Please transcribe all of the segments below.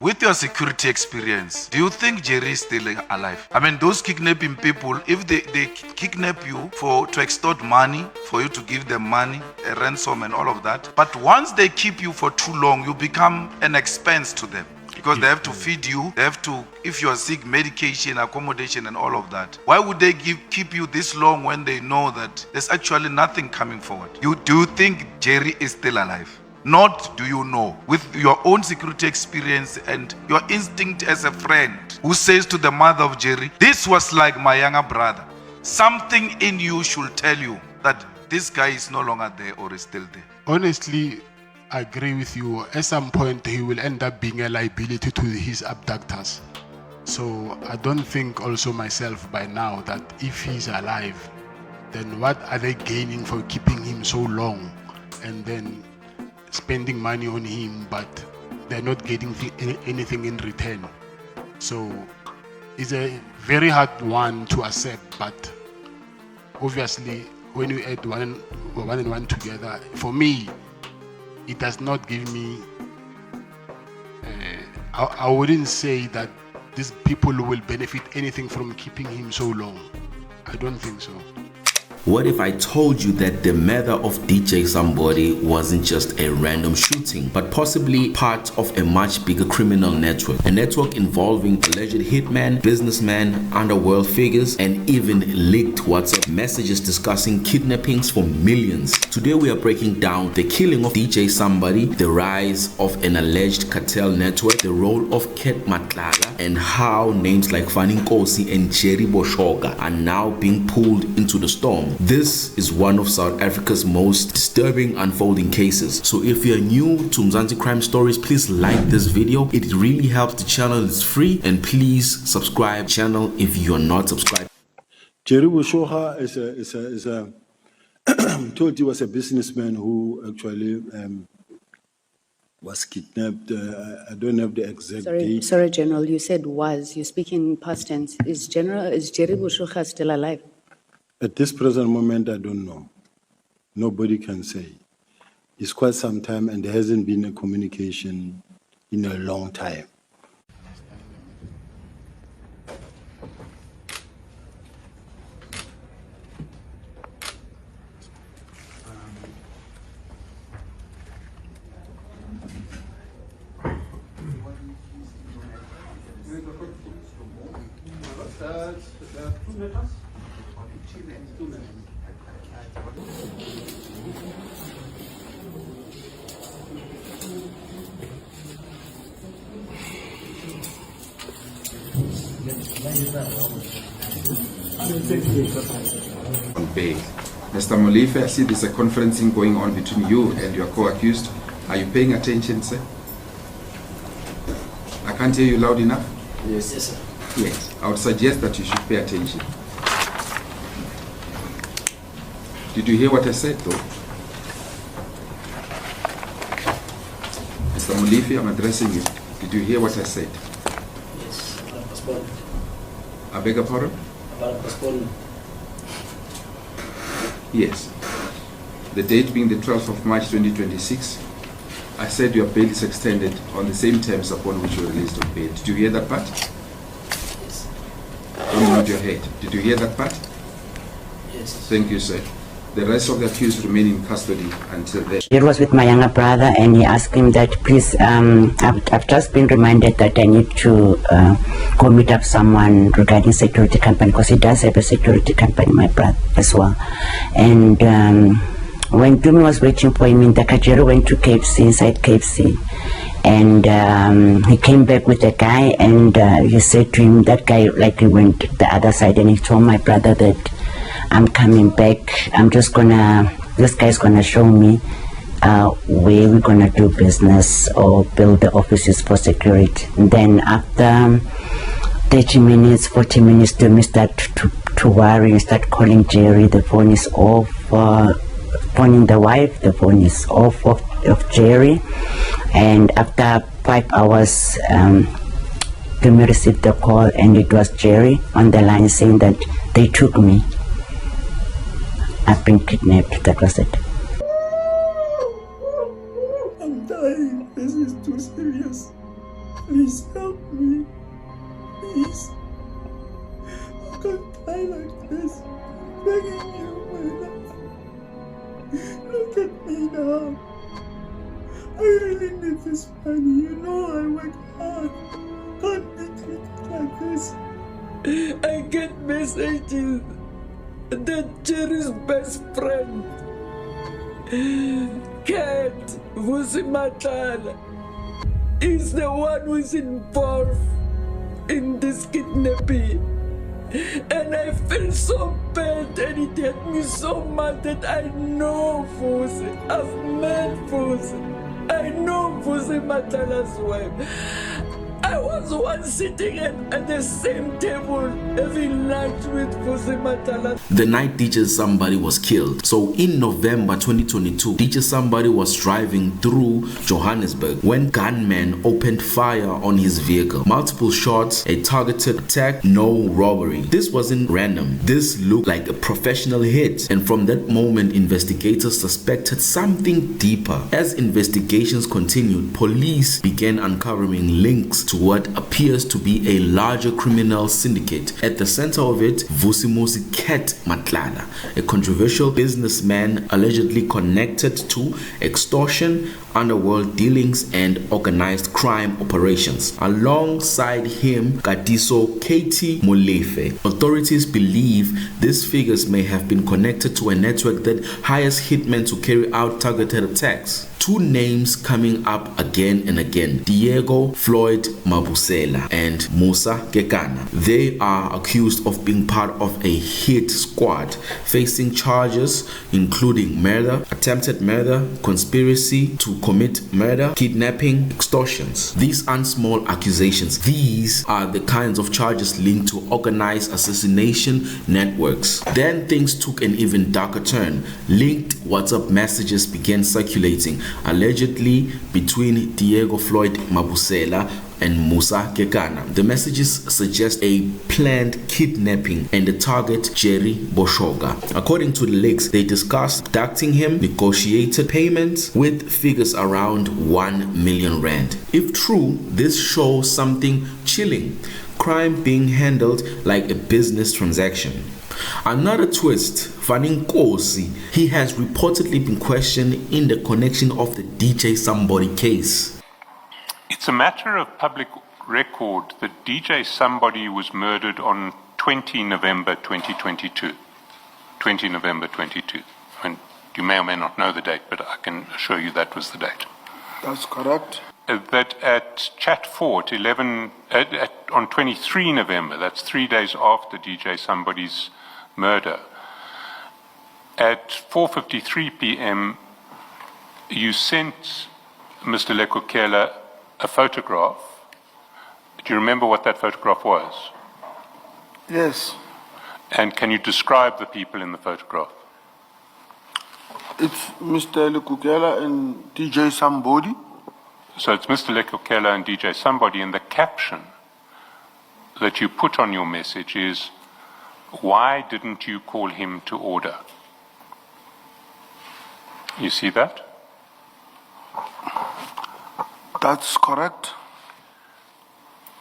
With your security experience, do you think Jerry is still alive? I mean, those kidnapping people, if they kidnap you to extort money, for you to give them money, a ransom and all of that. But once they keep you for too long, you become an expense to them. Because they have to feed you, they have to, if you are sick, medication, accommodation and all of that. Why would they keep you this long when they know that there's actually nothing coming forward? Do you think Jerry is still alive? Not do you know, with your own security experience and your instinct as a friend who says to the mother of Jerry, this was like my younger brother. Something in you should tell you that this guy is no longer there or is still there. Honestly, I agree with you. At some point, he will end up being a liability to his abductors. So I don't think also myself by now that if he's alive, then what are they gaining for keeping him so long and then spending money on him, but they're not getting anything in return? So it's a very hard one to accept, but obviously when you add one and one together, for me, it does not give me, I wouldn't say that these people will benefit anything from keeping him so long. I don't think so. What if I told you that the murder of DJ Somebody wasn't just a random shooting, but possibly part of a much bigger criminal network? A network involving alleged hitmen, businessmen, underworld figures, and even leaked WhatsApp messages discussing kidnappings for millions. Today we are breaking down the killing of DJ Somebody, the rise of an alleged cartel network, the role of Cat Matlala, and how names like Fanny, Kosi, and Jerry Bhoshoga are now being pulled into the storm. This is one of South Africa's most disturbing unfolding cases. So if you're new to Mzansi crime stories, please like this video. It really helps the channel. It's free, and please subscribe channel if you're not subscribed. Jerry Bhoshoga is a told he was a businessman who actually was kidnapped. I don't have the exact date. Sorry, General. You said was. You speak in past tense. Is Jerry Bhoshoga still alive? At this present moment, I don't know. Nobody can say. It's quite some time, and there hasn't been a communication in a long time. On bail. Mr. Molefe, I see there's a conferencing going on between you and your co-accused. Are you paying attention, sir? I can't hear you loud enough? Yes, sir. Yes. I would suggest that you should pay attention. Did you hear what I said, though? Mr. Molefe, I'm addressing you. Did you hear what I said? Yes, about postponement. I beg your pardon? About postponement. Yes. The date being the 12th of March 2026, I said your bail is extended on the same terms upon which you were released on bail. Did you hear that part? Yes. Don't nod your head. Did you hear that part? Yes. Thank you, sir. The rest of the accused remain in custody until then. It was with my younger brother, and he asked him that, please, I've just been reminded that I need to go meet up someone regarding security company, because he does have a security company, my brother as well. And when Dumi was waiting for him in the Jerry went to KFC, inside KFC, and he came back with a guy, and he said to him, that guy, like, he went to the other side, and he told my brother that, I'm coming back, this guy's gonna show me where we're gonna do business or build the offices for security. And then after 30 minutes, 40 minutes, Dumi start to worry, start calling Jerry, the phone is off, phoning the wife, the phone is off of Jerry. And after 5 hours, Dumi received the call, and it was Jerry on the line saying that they took me. I've been kidnapped. That was it. I'm dying. This is too serious. Please. Please help me. Please. I can't die like this. I'm begging you, my love. Look at me now. I really need this money. You know I work hard. Can't be treated like this. I get messages that Jerry's best friend, Cat Matlala, is the one who's involved in this kidnapping. And I feel so bad, and it hurt me so much that I know Vusi. I've met Vusi. I know Vusi Matlala's wife. I was once sitting at the same table having lunch with Vusi Matlala. The night DJ Somebody was killed. So in November 2022, DJ Somebody was driving through Johannesburg when gunmen opened fire on his vehicle. Multiple shots, a targeted attack, no robbery. This wasn't random. This looked like a professional hit. And from that moment, investigators suspected something deeper. As investigations continued, police began uncovering links to what appears to be a larger criminal syndicate. At the center of it, Vusimusi Cat Matlala, a controversial businessman allegedly connected to extortion, underworld dealings, and organized crime operations. Alongside him, Katiso Katie Molefe. Authorities believe these figures may have been connected to a network that hires hitmen to carry out targeted attacks. Two names coming up again and again: Diego Floyd Mabusela and Musa Gekana. They are accused of being part of a hit squad, facing charges including murder, attempted murder, conspiracy to commit murder, kidnapping, extortions. These aren't small accusations. These are the kinds of charges linked to organized assassination networks. Then things took an even darker turn. Linked WhatsApp messages began circulating, allegedly between Diego Floyd Mabusela and Musa Gekana. The messages suggest a planned kidnapping and the target Jerry Bhoshoga. According to the leaks, they discussed abducting him, negotiated payments with figures around 1 million rand. If true, this shows something chilling: crime being handled like a business transaction. Another twist: Fanny Kosi. He has reportedly been questioned in the connection of the DJ Somebody case. It's a matter of public record that DJ Somebody was murdered on 20 November 2022. 20 November 22. And you may or may not know the date, but I can assure you that was the date. That's correct. That at Chat 4 at on 23 November, that's 3 days after DJ Somebody's murder, at 4:53 p.m. you sent Mr. Lekukela a photograph. Do you remember what that photograph was? Yes. And can you describe the people in the photograph? It's Mr. Lekukela and DJ Somebody. So it's Mr. Lekukela and DJ Somebody, and the caption that you put on your message is, "Why didn't you call him to order?" You see that? That's correct.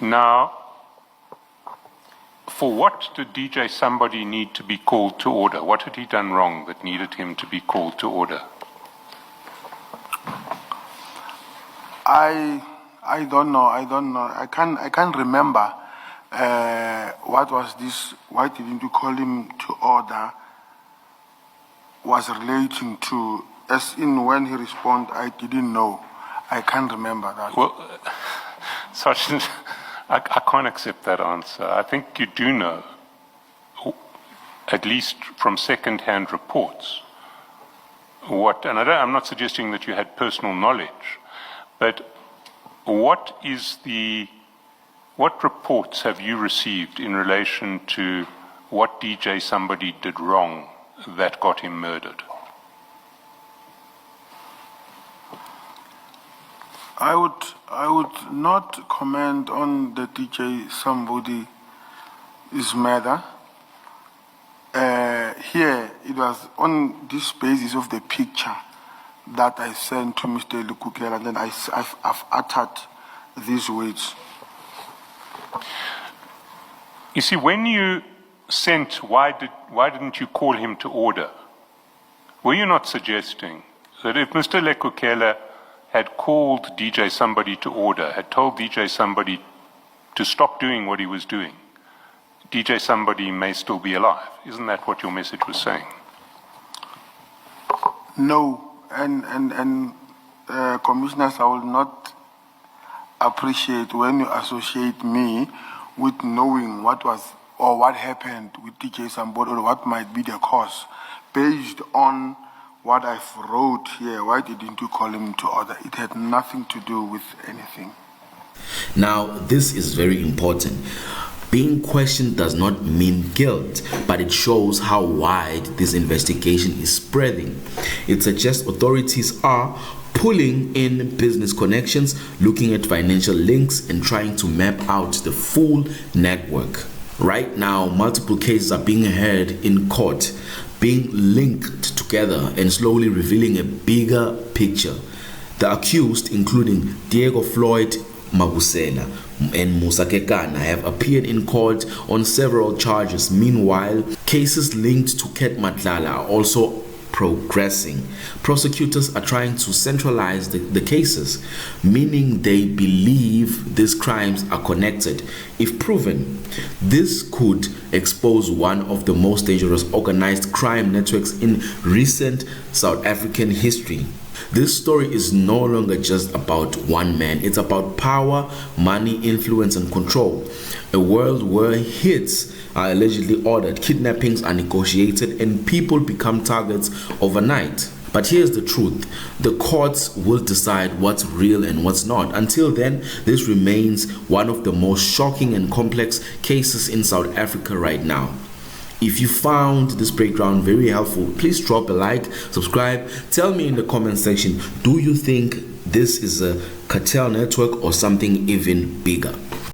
Now, for what did DJ Somebody need to be called to order? What had he done wrong that needed him to be called to order? I don't know. I can't remember what was this. Why didn't you call him to order? Was relating to, as in when he responded, I didn't know. I can't remember that. Well, Sergeant, I can't accept that answer. I think you do know, at least from second-hand reports, what, and I'm not suggesting that you had personal knowledge, but what reports have you received in relation to what DJ Somebody did wrong that got him murdered? I would not comment on the DJ Somebody's murder. Here, it was on this basis of the picture that I sent to Mr. Lekukela, and then I've uttered these words. You see, when you sent, why didn't you call him to order? Were you not suggesting that if Mr. Lekukela had called DJ Somebody to order, had told DJ Somebody to stop doing what he was doing, DJ Somebody may still be alive? Isn't that what your message was saying? No, and commissioners, I will not appreciate when you associate me with knowing what was or what happened with DJ Somebody or what might be the cause. Based on what I've wrote here, why didn't you call him to order? It had nothing to do with anything. Now, this is very important. Being questioned does not mean guilt, but it shows how wide this investigation is spreading. It suggests authorities are pulling in business connections, looking at financial links, and trying to map out the full network. Right now, multiple cases are being heard in court, being linked together and slowly revealing a bigger picture. The accused, including Diego Floyd Mabusela and Musa Kekana, have appeared in court on several charges. Meanwhile, cases linked to Cat Matlala are also progressing. Prosecutors are trying to centralize the cases, meaning they believe these crimes are connected. If proven, this could expose one of the most dangerous organized crime networks in recent South African history. This story is no longer just about one man. It's about power, money, influence, and control. A world where hits are allegedly ordered, kidnappings are negotiated, and people become targets overnight. But here's the truth. The courts will decide what's real and what's not. Until then, this remains one of the most shocking and complex cases in South Africa right now. If you found this breakdown very helpful, please drop a like, subscribe. Tell me in the comment section, do you think this is a cartel network or something even bigger?